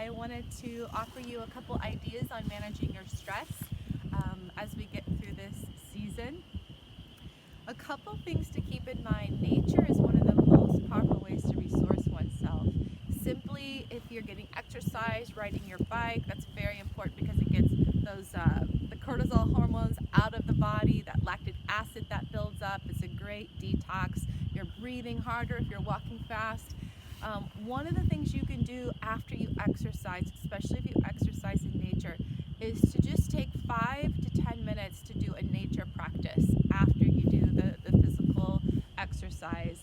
I wanted to offer you a couple ideas on managing your stress as we get through this season. A couple things to keep in mind. Nature is one of the most powerful ways to resource oneself. Simply, if you're getting exercise, riding your bike, that's very important because it gets the cortisol hormones out of the body, that lactic acid that builds up. It's a great detox. You're breathing harder if you're walking fast. One of the things you can do after you exercise, especially if you exercise in nature, is to just take 5 to 10 minutes to do a nature practice after you do the physical exercise.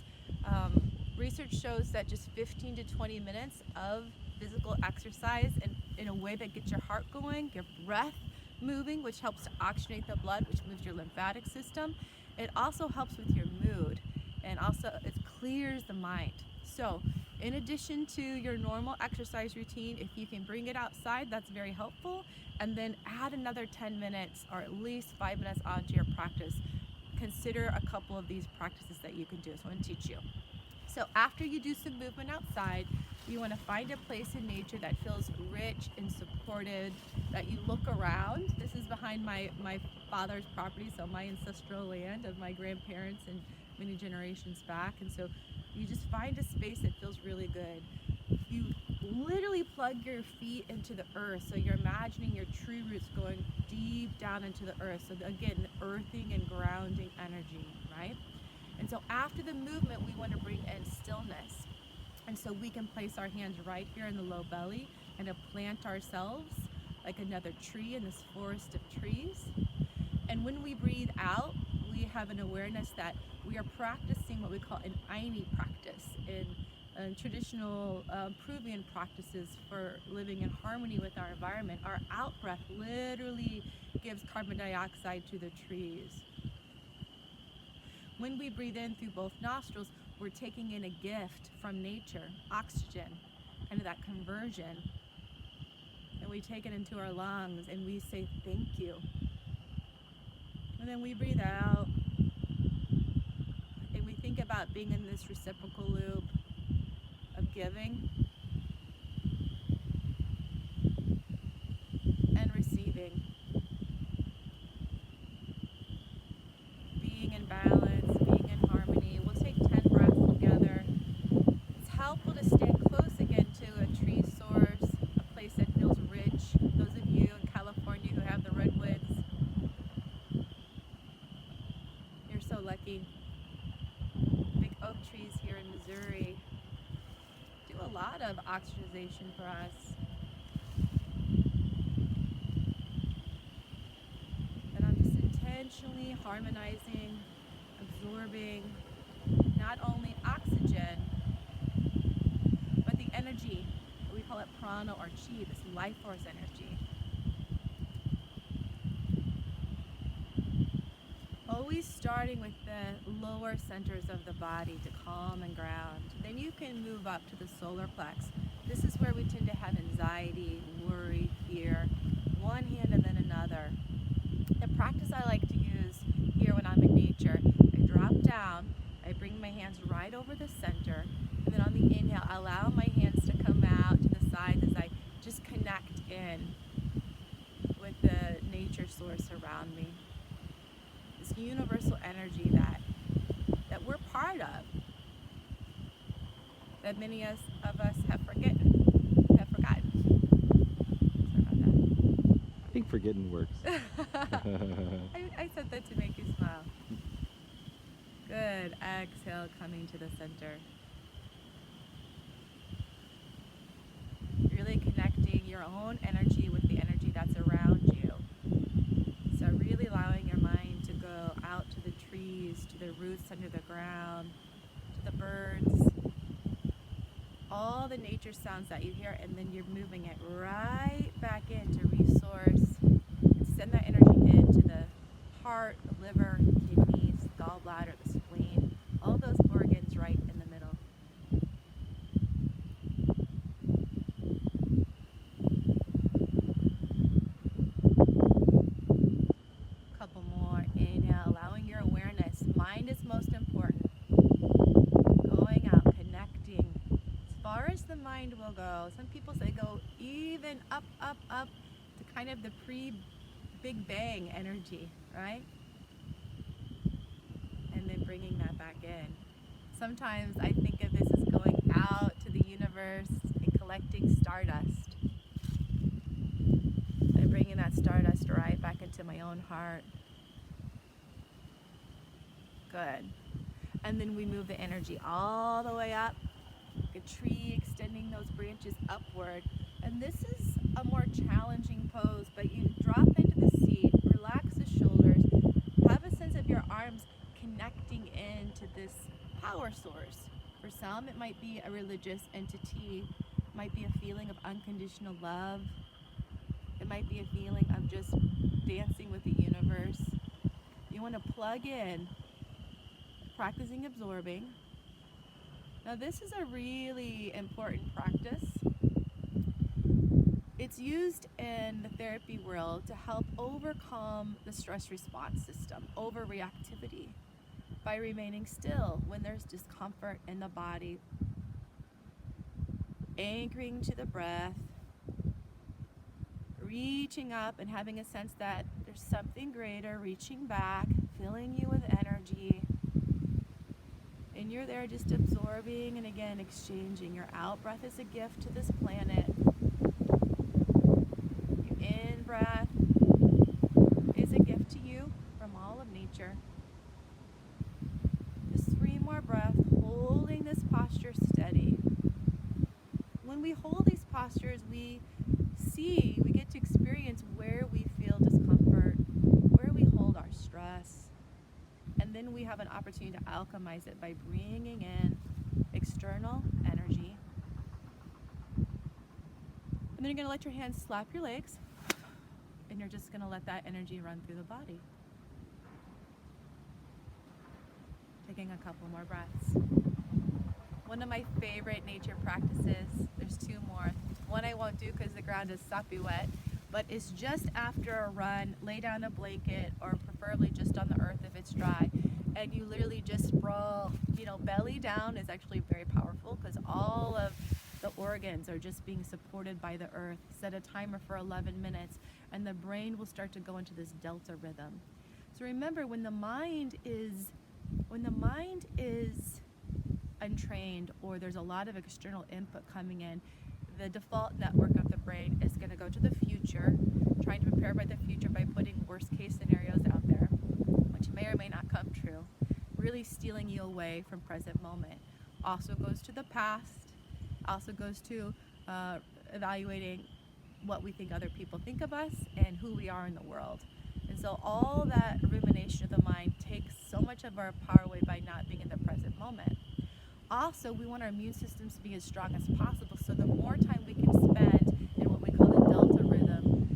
Research shows that just 15 to 20 minutes of physical exercise in a way that gets your heart going, your breath moving, which helps to oxygenate the blood, which moves your lymphatic system. It also helps with your mood, and also it clears the mind. So in addition to your normal exercise routine, if you can bring it outside, that's very helpful. And then add another 10 minutes or at least 5 minutes onto your practice. Consider a couple of these practices that you can do. So I'm going to teach you. So after you do some movement outside, you want to find a place in nature that feels rich and supported, that you look around. This is behind my father's property, so my ancestral land of my grandparents and many generations back. And so you just find a space that feels really good. You literally plug your feet into the earth, so you're imagining your tree roots going deep down into the earth. So again, the earthing and grounding energy, right? And so after the movement, we want to bring in stillness. And so we can place our hands right here in the low belly and to plant ourselves like another tree in this forest of trees. And when we breathe out, we have an awareness that we are practicing what we call an Aini practice in traditional Peruvian practices for living in harmony with our environment. Our out breath literally gives carbon dioxide to the trees. When we breathe in through both nostrils, we're taking in a gift from nature, oxygen, and that conversion. And we take it into our lungs and we say thank you. And then we breathe out and we think about being in this reciprocal loop of giving and receiving. Being in balance, being in harmony. We'll take 10 breaths together. It's helpful to stand close again to a tree source, a place that feels rich. Those of you in California who have the redwoods, you're so lucky. Big oak trees here in Missouri do a lot of oxygenation for us. And I'm just intentionally harmonizing, absorbing not only oxygen, but the energy, we call it prana or chi, this life force energy. Always starting with the lower centers of the body to calm and ground. Then you can move up to the solar plex. This is where we tend to have anxiety, worry, fear, one hand and then another. The practice I like to use here when I'm in nature, I drop down, I bring my hands right over the center, and then on the inhale, I allow my hands to come out to the sides as I just connect in with the nature source around me. This universal energy that we're part of, that many of us have forgotten. Sorry about that. I think forgetting works. I said that to make you smile. Good. Exhale, coming to the center. Really connecting your own energy with the energy that's around you. So really allowing your mind to go out to the trees, to the roots under the ground, to the birds, all the nature sounds that you hear, and then you're moving it right back into resource and send that energy into the heart, the liver, kidneys, gallbladder, the spleen, all those organs right in the middle. Couple more. Inhale, allowing your awareness. Mind is most important. Going out, connecting. As far as the mind will go, go. Some people say go even up, up, up to kind of the pre-Big Bang energy, right? And then bringing that back in. Sometimes I think of this as going out to the universe and collecting stardust. And bringing that stardust right back into my own heart. Good. And then we move the energy all the way up, like a tree extending those branches upward. And this is a more challenging pose, but you drop into the seat, relax the shoulders, have a sense of your arms connecting into this power source. For some, it might be a religious entity, it might be a feeling of unconditional love, it might be a feeling of just dancing with the universe. You want to plug in, practicing absorbing. Now this is a really important practice. It's used in the therapy world to help overcome the stress response system, overreactivity, by remaining still when there's discomfort in the body, anchoring to the breath, reaching up and having a sense that there's something greater reaching back, filling you with energy. And you're there just absorbing and again exchanging. Your out breath is a gift to this planet. Your in breath is a gift to you from all of nature. Just 3 more breaths, holding this posture steady. When we hold these postures, we get to experience where we feel discomfort, where we hold our stress. And then we have an opportunity to alchemize it by bringing in external energy. And then you're going to let your hands slap your legs, and you're just going to let that energy run through the body. Taking a couple more breaths. One of my favorite nature practices, there's 2 more. One I won't do because the ground is soppy wet, but it's just after a run, lay down a blanket or preferably just on the earth if it's dry, and you literally just sprawl, belly down is actually very powerful because all of the organs are just being supported by the earth. Set a timer for 11 minutes and the brain will start to go into this delta rhythm. So remember, when the mind is untrained or there's a lot of external input coming in, the default network of the brain is going to go to the future, trying to prepare by the future by putting worst case scenarios out there, which may or may not come true, really stealing you away from present moment. Also goes to the past, also goes to evaluating what we think other people think of us and who we are in the world. And so all that rumination of the mind takes so much of our power away by not being in the present moment. Also, we want our immune systems to be as strong as possible, so the more time we can spend in what we call the delta rhythm,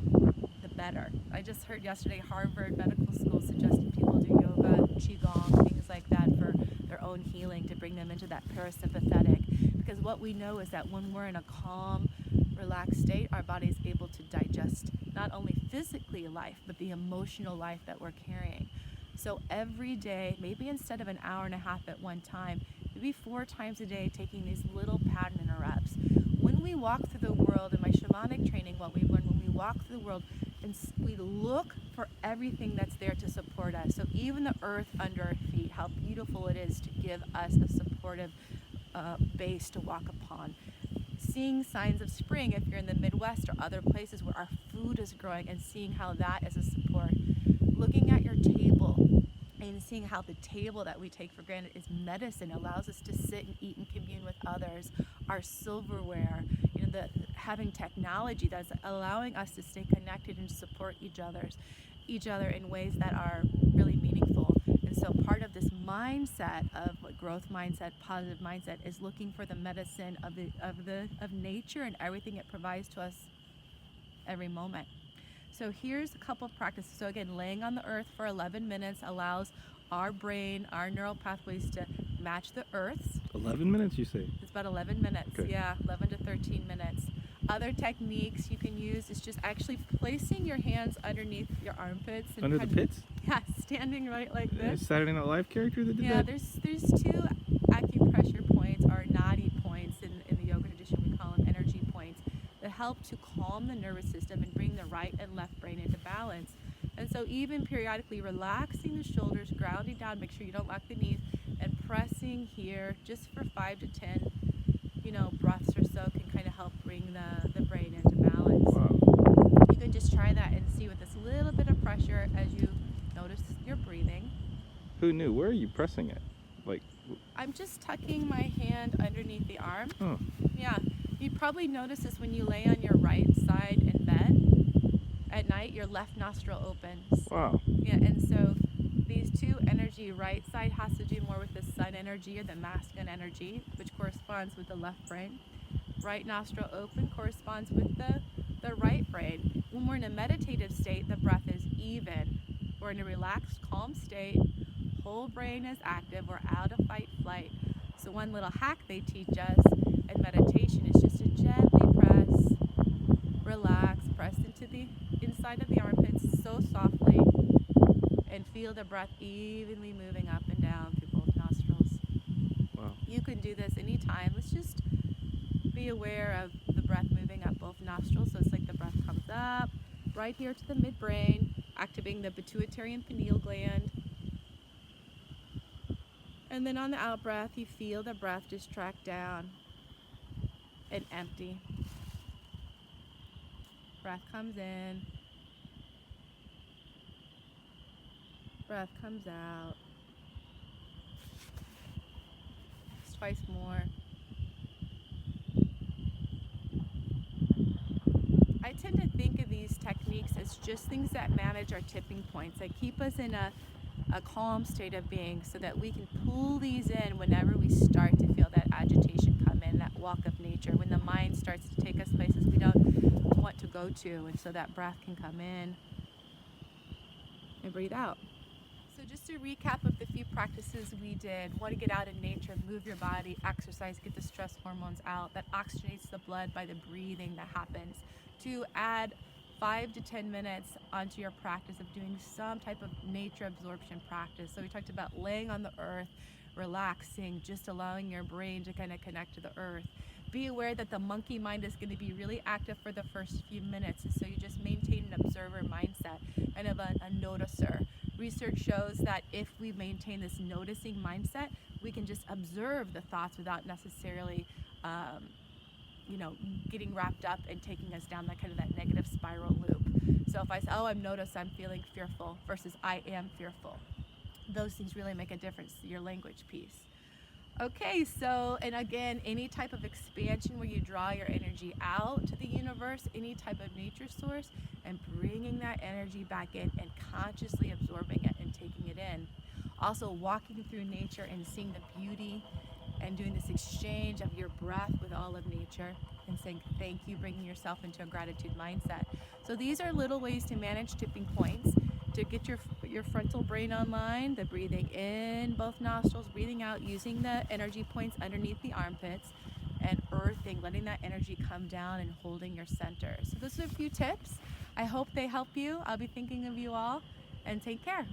the better. I just heard yesterday Harvard Medical School suggesting people do yoga, qigong, things like that for their own healing, to bring them into that parasympathetic. Because what we know is that when we're in a calm, relaxed state, our body is able to digest not only physically life, but the emotional life that we're carrying. So every day, maybe instead of an hour and a half at one time, maybe 4 times a day, taking these little pattern interrupts. When we walk through the world, in my shamanic training, what we've learned, when we walk through the world, and we look for everything that's there to support us. So even the earth under our feet, how beautiful it is to give us a supportive base to walk upon. Seeing signs of spring if you're in the Midwest or other places where our food is growing, and seeing how that is a support. Looking at your table and seeing how the table that we take for granted is medicine, allows us to sit and eat and commune with others. Our silverware, having technology that's allowing us to stay connected and support each other in ways that are really meaningful. And so part of this mindset of growth mindset, positive mindset, is looking for the medicine of nature and everything it provides to us every moment. So here's a couple of practices. So again, laying on the earth for 11 minutes allows our brain, our neural pathways to match the earth's. 11 minutes, you say? It's about 11 minutes. Okay. Yeah, 11 to 13 minutes. Other techniques you can use is just actually placing your hands underneath your armpits. And Under the pits? Yeah, standing right like this. Saturday Night Live character that did that? Yeah, there's 2 acupressure points, or nadi points in the yoga tradition. We call them energy points. help to calm the nervous system and bring the right and left brain into balance. And so even periodically relaxing the shoulders, grounding down, make sure you don't lock the knees, and pressing here just for 5 to 10, breaths or so can kind of help bring the brain into balance. Wow. You can just try that and see with this little bit of pressure as you notice your breathing. Who knew? Where are you pressing it? Like, I'm just tucking my hand underneath the arm. oh, Yeah, you probably notice this when you lay on your right side in bed at night, your left nostril opens. wow. Yeah, and so these two energy, right side has to do more with the sun energy or the masculine energy, which corresponds with the left brain. Right nostril open corresponds with the right brain. When we're in a meditative state, the breath is even. We're in a relaxed, calm state. Whole brain is active. We're out of fight, flight. So one little hack they teach us in meditation is just to gently press, relax, press into the inside of the armpits so softly, and feel the breath evenly moving up and down through both nostrils. Wow. You can do this anytime. Let's just be aware of the breath moving up both nostrils. So it's like the breath comes up right here to the midbrain, activating the pituitary and pineal gland. And then on the out breath, you feel the breath just track down and empty. Breath comes in. Breath comes out. Just twice more. I tend to think of these techniques as just things that manage our tipping points, that keep us in a calm state of being so that we can pull these in whenever we start to feel that agitation come in, that walk of nature, when the mind starts to take us places we don't want to go to, and so that breath can come in and breathe out. So just to recap of the few practices we did: want to get out in nature, move your body, exercise, get the stress hormones out. That oxygenates the blood by the breathing that happens. To add 5 to 10 minutes onto your practice of doing some type of nature absorption practice. So we talked about laying on the earth, relaxing, just allowing your brain to kind of connect to the earth. Be aware that the monkey mind is going to be really active for the first few minutes, and so you just maintain an observer mindset, kind of a noticer. Research shows that if we maintain this noticing mindset, we can just observe the thoughts without necessarily getting wrapped up and taking us down that negative spiral loop. So if I say, oh, I'm feeling fearful, versus I am fearful, those things really make a difference to your language piece. Okay, so, and again, any type of expansion where you draw your energy out to the universe, any type of nature source, and bringing that energy back in and consciously absorbing it and taking it in. Also walking through nature and seeing the beauty and doing this exchange of your breath with all of nature and saying thank you, bringing yourself into a gratitude mindset. So these are little ways to manage tipping points, to get your frontal brain online, the breathing in both nostrils, breathing out, using the energy points underneath the armpits, and earthing, letting that energy come down and holding your center. So those are a few tips. I hope they help you. I'll be thinking of you all, and take care.